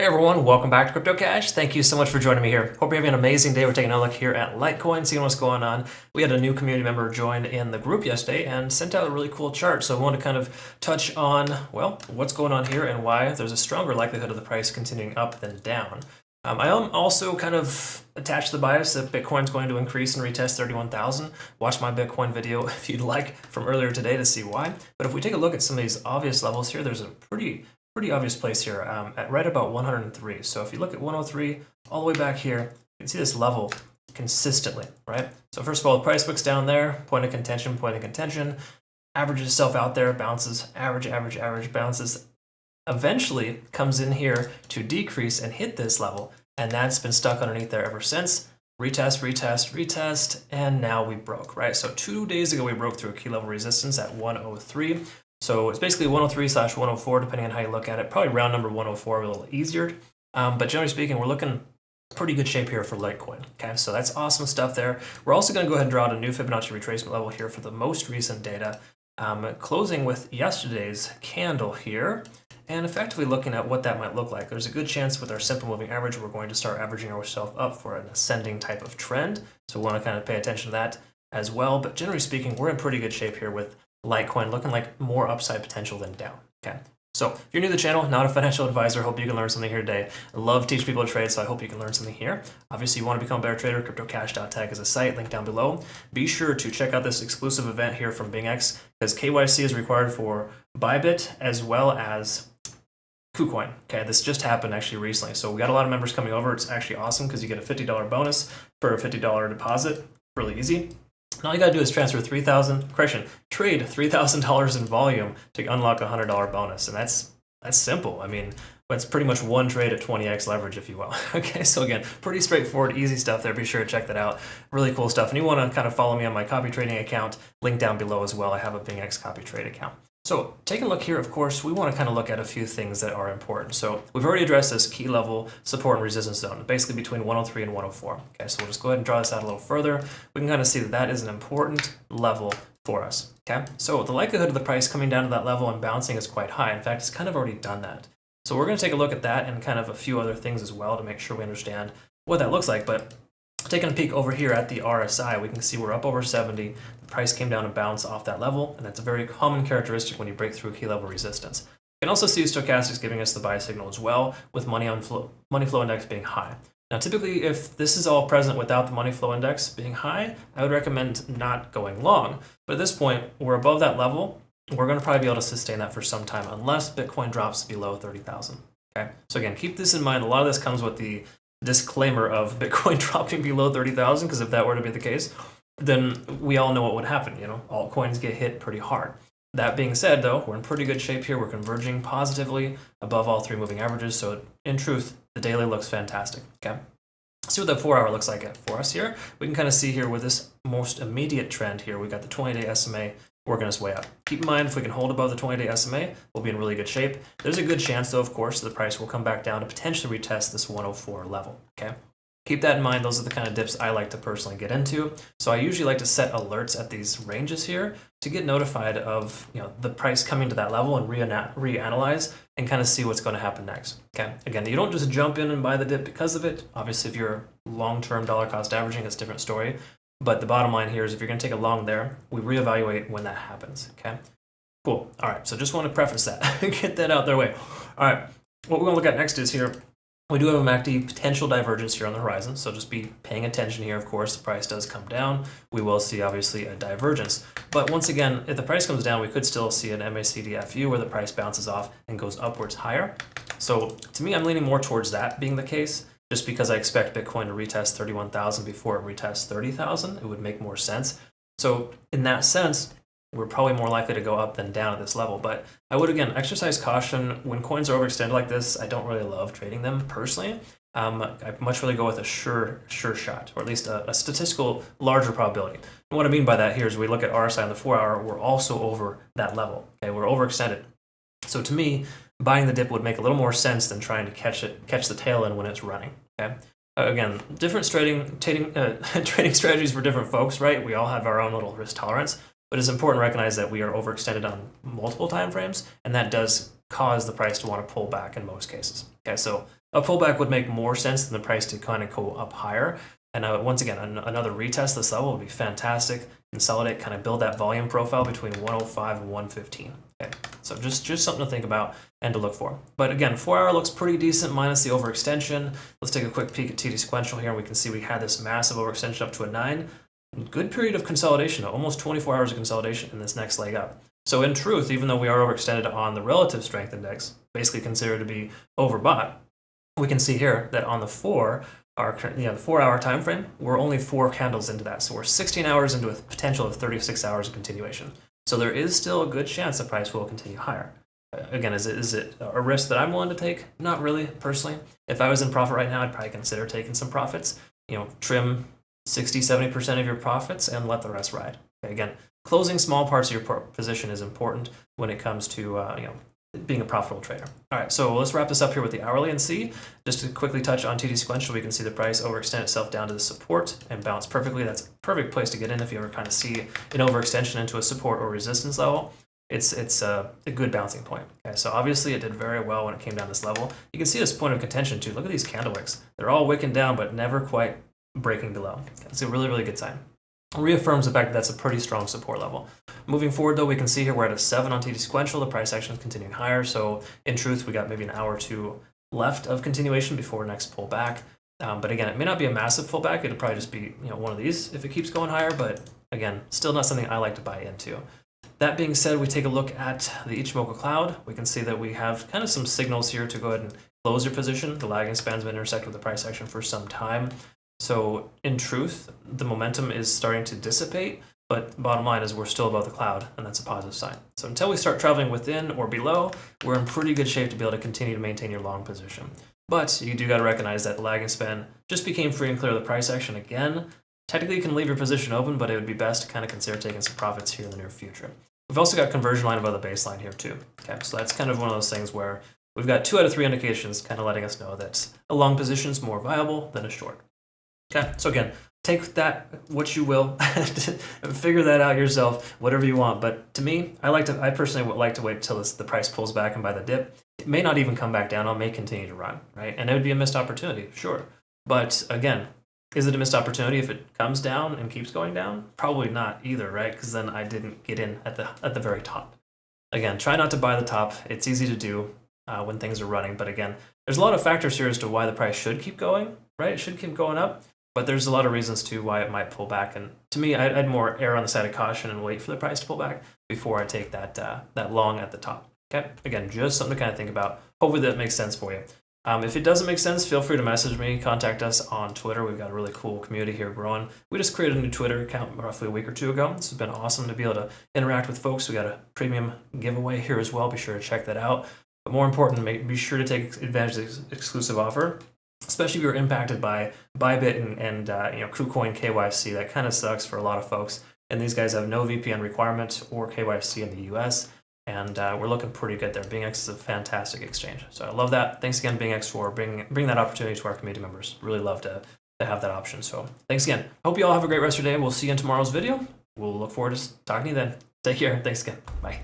Hey everyone, welcome back to Crypto Cash. Thank you so much for joining me here. Hope you're having an amazing day. We're taking a look here at Litecoin, seeing what's going on. We had a new community member join in the group yesterday and sent out a really cool chart. So I want to kind of touch on, well, what's going on here and why there's a stronger likelihood of the price continuing up than down. I am also kind of attached to the bias that Bitcoin's going to increase and retest 31,000. Watch my Bitcoin video if you'd like from earlier today to see why. But if we take a look at some of these obvious levels here, there's a pretty obvious place here at right about 103. So if you look at 103 all the way back here, you can see this level consistently, right? So first of all, the price wicks down there, point of contention, averages itself out there, bounces, average, bounces, eventually comes in here to decrease and hit this level, and that's been stuck underneath there ever since. Retest, and now we broke, right? So 2 days ago, we broke through a key level resistance at 103. So it's basically 103/104, depending on how you look at it. Probably round number 104, a little easier. But generally speaking, we're looking pretty good shape here for Litecoin. Okay, so that's awesome stuff there. We're also going to go ahead and draw out a new Fibonacci retracement level here for the most recent data, closing with yesterday's candle here, and effectively looking at what that might look like. There's a good chance with our simple moving average, we're going to start averaging ourselves up for an ascending type of trend. So we want to kind of pay attention to that as well. But generally speaking, we're in pretty good shape here with Litecoin looking like more upside potential than down. Okay, so if you're new to the channel, not a financial advisor, hope you can learn something here today. I love teaching people to trade, so I hope you can learn something here. Obviously, you want to become a better trader, cryptocash.tech is a site, link down below. Be sure to check out this exclusive event here from BingX, because KYC is required for Bybit as well as KuCoin. Okay, this just happened actually recently. So we got a lot of members coming over. It's actually awesome because you get a $50 bonus for a $50 deposit. Really easy. And all you gotta do is transfer trade $3,000 in volume to unlock a $100 bonus, and that's simple. I mean, it's pretty much one trade at 20x leverage, if you will. Okay, so again, pretty straightforward, easy stuff there. Be sure to check that out. Really cool stuff. And you want to kind of follow me on my copy trading account, link down below as well. I have a BingX copy trade account. So taking a look here, of course, we want to kind of look at a few things that are important. So we've already addressed this key level support and resistance zone, basically between 103 and 104. Okay, so we'll just go ahead and draw this out a little further. We can kind of see that that is an important level for us. Okay, so the likelihood of the price coming down to that level and bouncing is quite high. In fact, it's kind of already done that. So we're going to take a look at that and kind of a few other things as well to make sure we understand what that looks like. But taking a peek over here at the RSI, we can see we're up over 70. The price came down and bounced off that level, and that's a very common characteristic when you break through a key level resistance. You can also see stochastics giving us the buy signal as well, with money flow index being high. Now, typically, if this is all present without the money flow index being high, I would recommend not going long. But at this point, we're above that level. We're going to probably be able to sustain that for some time, unless Bitcoin drops below 30,000. Okay, so again, keep this in mind. A lot of this comes with the disclaimer of Bitcoin dropping below 30,000, because if that were to be the case, then we all know what would happen. You know, altcoins get hit pretty hard. That being said, though, we're in pretty good shape here. We're converging positively above all three moving averages. So in truth, the daily looks fantastic. Okay, let's see what the 4 hour looks like for us here. We can kind of see here with this most immediate trend here, we got the 20-day SMA working its way up. Keep in mind, if we can hold above the 20-day SMA, we'll be in really good shape. There's a good chance, though, of course, the price will come back down to potentially retest this 104 level. Okay, keep that in mind. Those are the kind of dips I like to personally get into. So I usually like to set alerts at these ranges here to get notified of, you know, the price coming to that level and reanalyze and kind of see what's going to happen next. Okay, again, you don't just jump in and buy the dip because of it. Obviously, if you're long-term dollar cost averaging, it's a different story. But the bottom line here is if you're going to take a long there, we reevaluate when that happens. Okay, cool. All right, so just want to preface that, get that out their way. All right, what we're going to look at next is here, we do have a MACD potential divergence here on the horizon, so just be paying attention here. Of course, the price does come down. We will see, obviously, a divergence. But once again, if the price comes down, we could still see an MACD FU where the price bounces off and goes upwards higher. So to me, I'm leaning more towards that being the case, just because I expect Bitcoin to retest 31,000 before it retests 30,000. It would make more sense. So in that sense, we're probably more likely to go up than down at this level. But I would, again, exercise caution. When coins are overextended like this, I don't really love trading them personally. I'd much rather go with a sure shot, or at least a statistical larger probability. And what I mean by that here is we look at RSI on the 4 hour, we're also over that level. Okay, we're overextended. So to me, buying the dip would make a little more sense than trying to catch the tail end when it's running. Okay. Again, different trading strategies for different folks, right? We all have our own little risk tolerance, but it's important to recognize that we are overextended on multiple time frames, and that does cause the price to want to pull back in most cases. Okay, so a pullback would make more sense than the price to kind of go up higher. And once again, another retest this level would be fantastic. Consolidate, kind of build that volume profile between 105 and 115. Okay, so just something to think about and to look for. But again, 4 hour looks pretty decent minus the overextension. Let's take a quick peek at TD sequential here, and we can see we had this massive overextension up to a 9. Good period of consolidation, almost 24 hours of consolidation in this next leg up. So in truth, even though we are overextended on the relative strength index, basically considered to be overbought, we can see here that on the 4 hour time frame, we're only 4 candles into that. So we're 16 hours into a potential of 36 hours of continuation. So there is still a good chance the price will continue higher. Again, is it a risk that I'm willing to take? Not really, personally. If I was in profit right now, I'd probably consider taking some profits. Trim 60-70% of your profits and let the rest ride. Okay, again, closing small parts of your position is important when it comes to being a profitable trader. All right, so let's wrap this up here with the hourly and see. Just to quickly touch on TD sequential, we can see the price overextend itself down to the support and bounce perfectly. That's a perfect place to get in if you ever kind of see an overextension into a support or resistance level. It's a good bouncing point. Okay, so obviously it did very well when it came down this level. You can see this point of contention too. Look at these candle wicks. They're all wicking down, but never quite breaking below. It's a really, really good sign. Reaffirms the fact that that's a pretty strong support level. Moving forward though, we can see here we're at a 7 on TD sequential. The price action is continuing higher. So in truth, we got maybe an hour or two left of continuation before next pull back. But again, it may not be a massive pullback. It'll probably just be one of these if it keeps going higher. But again, still not something I like to buy into. That being said, we take a look at the Ichimoku cloud. We can see that we have kind of some signals here to go ahead and close your position. The lagging span's been intersected with the price action for some time. So in truth, the momentum is starting to dissipate, but bottom line is we're still above the cloud, and that's a positive sign. So until we start traveling within or below, we're in pretty good shape to be able to continue to maintain your long position. But you do got to recognize that the lagging span just became free and clear of the price action again. Technically, you can leave your position open, but it would be best to kind of consider taking some profits here in the near future. We've also got conversion line above the baseline here too. Okay, so that's kind of one of those things where we've got 2 out of 3 indications kind of letting us know that a long position is more viable than a short. Okay, so again, take that what you will, figure that out yourself, whatever you want. But to me, I personally would like to wait until the price pulls back and buy the dip. It may not even come back down. It may continue to run, right? And it would be a missed opportunity, sure. But again, is it a missed opportunity if it comes down and keeps going down? Probably not either, right? Because then I didn't get in at the very top. Again, try not to buy the top. It's easy to do when things are running. But again, there's a lot of factors here as to why the price should keep going, right? It should keep going up. But there's a lot of reasons to why it might pull back. And to me, I'd more err on the side of caution and wait for the price to pull back before I take that long at the top. Okay, again, just something to kind of think about. Hopefully that makes sense for you. If it doesn't make sense, feel free to message me, contact us on Twitter. We've got a really cool community here growing. We just created a new Twitter account roughly a week or 2 ago. This has been awesome to be able to interact with folks. We got a premium giveaway here as well. Be sure to check that out. But more important, be sure to take advantage of this exclusive offer, especially if you're impacted by Bybit and KuCoin KYC. That kind of sucks for a lot of folks. And these guys have no VPN requirement or KYC in the US. And we're looking pretty good there. BingX is a fantastic exchange. So I love that. Thanks again, BingX, for bringing that opportunity to our community members. Really love to have that option. So thanks again. Hope you all have a great rest of your day. We'll see you in tomorrow's video. We'll look forward to talking to you then. Take care. Thanks again. Bye.